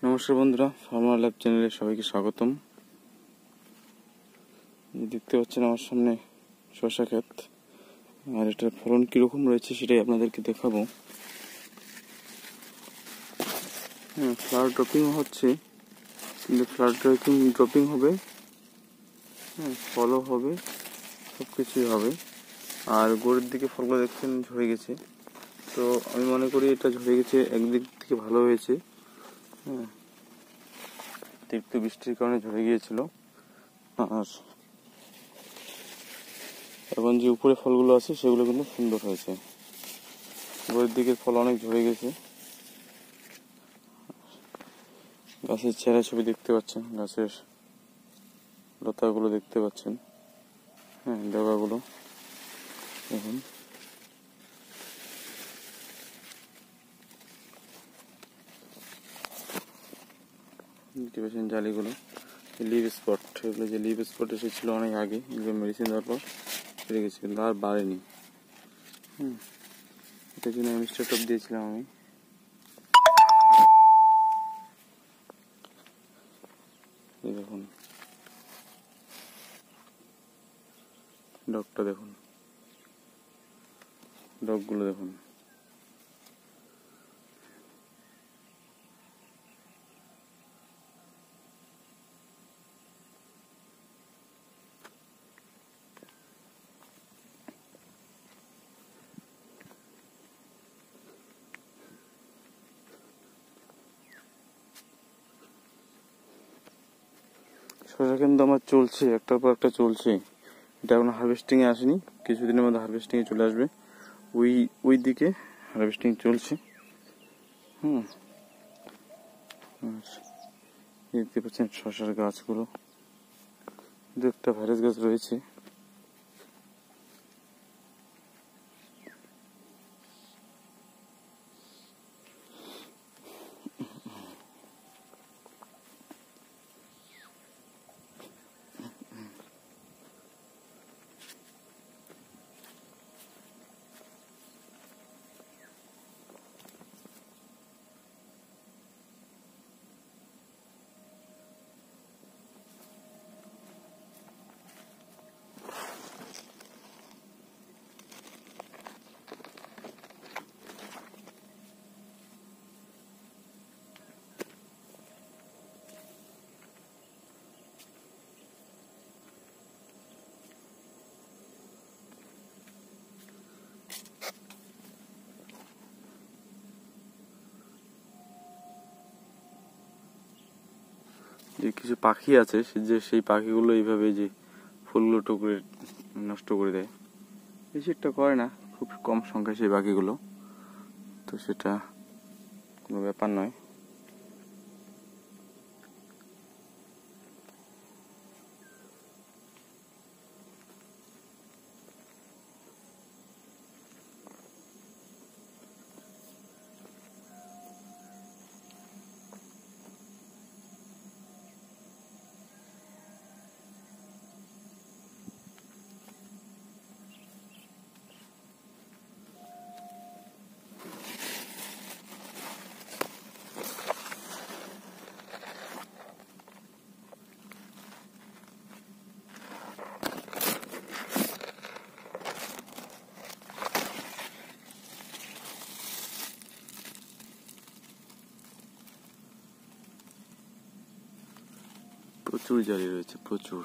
নমস্কার বন্ধুরা, farmer lab চ্যানেলে সবাইকে স্বাগতম। দেখতে পাচ্ছেন আমার সামনে শসা ক্ষেত, আর এটার ফলন কীরকম রয়েছে সেটাই আপনাদেরকে দেখাবো। ফ্লাওয়ার ড্রপিং হচ্ছে, কিন্তু ফ্লাওয়ার ড্রপিং হবে, ফলও হবে, সব কিছুই হবে। আর গোড়ের দিকে ফলগুলো দেখছেন ঝরে গেছে, তো আমি মনে করি এটা ঝরে গেছে একদিক থেকে ভালো হয়েছে। অতিরিক্ত বৃষ্টির কারণে ঝরে গিয়েছিল। আর এখন যে উপরে ফলগুলো আছে সেগুলো কিন্তু সুন্দর হয়েছে। গোড়ের দিকের ফল অনেক ঝরে গেছে। গাছের চেহারা ছবি দেখতে পাচ্ছেন, গাছের লতাগুলো দেখতে পাচ্ছেন, ডগাগুলো দেখুন। দেখতে পাচ্ছেন জালিগুলো, লিভ স্পট, এগুলো যে লিভ স্পট এসেছিল অনেক আগে, এগুলো মেডিসিন দেওয়ার পর বেড়ে গেছে, কিন্তু আর বাড়েনি। এটার জন্য মিস্টার টপ দিয়েছিলাম আমি। দেখুন ডগটা, দেখুন ডগগুলো দেখুন। শসা কিন্তু আমার চলছে, একটার পর একটা চলছে। এটা এখন হারভেস্টিং এ আসেনি, কিছুদিনের মধ্যে হারভেস্টিং এ চলে আসবে। ওই দিকে হারভেস্টিং চলছে। দেখতে পাচ্ছেন শসার গাছগুলো, দু একটা ভাইরাস গাছ রয়েছে। যে কিছু পাখি আছে, সেই পাখিগুলো এইভাবে যে ফুলগুলো টুকরে নষ্ট করে দেয়। বেশি একটা করে না, খুব কম সংখ্যায় সেই পাখিগুলো, তো সেটা কোনো ব্যাপার নয়। প্রচুর জালি রয়েছে, প্রচুর।